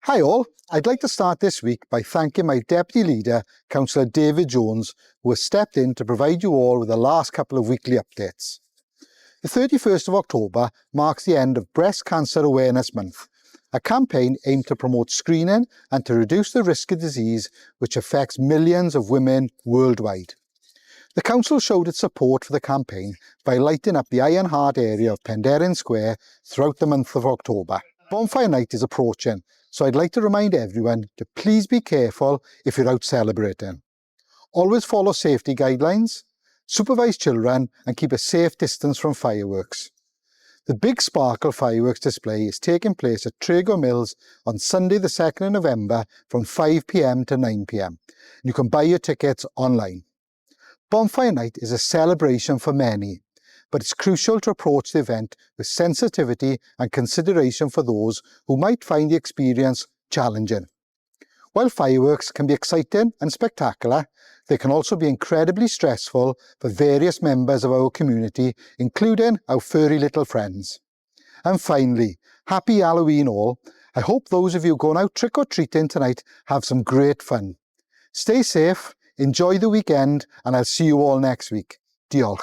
Hi all, I'd like to start this week by thanking my Deputy Leader, Councillor David Jones, who has stepped in to provide you all with the last couple of weekly updates. The 31st of October marks the end of Breast Cancer Awareness Month, a campaign aimed to promote screening and to reduce the risk of disease which affects millions of women worldwide. The Council showed its support for the campaign by lighting up the Iron Heart area of Penderyn Square throughout the month of October. Bonfire night is approaching, so I'd like to remind everyone to please be careful if you're out celebrating. Always follow safety guidelines, supervise children and keep a safe distance from fireworks. The Big Sparkle fireworks display is taking place at Trago Mills on Sunday the 2nd of November from 5 p.m. to 9 p.m. You can buy your tickets online. Bonfire night is a celebration for many, but it's crucial to approach the event with sensitivity and consideration for those who might find the experience challenging. While fireworks can be exciting and spectacular, they can also be incredibly stressful for various members of our community, including our furry little friends. And finally, happy Halloween all. I hope those of you going out trick-or-treating tonight have some great fun. Stay safe, enjoy the weekend, and I'll see you all next week. Diolch.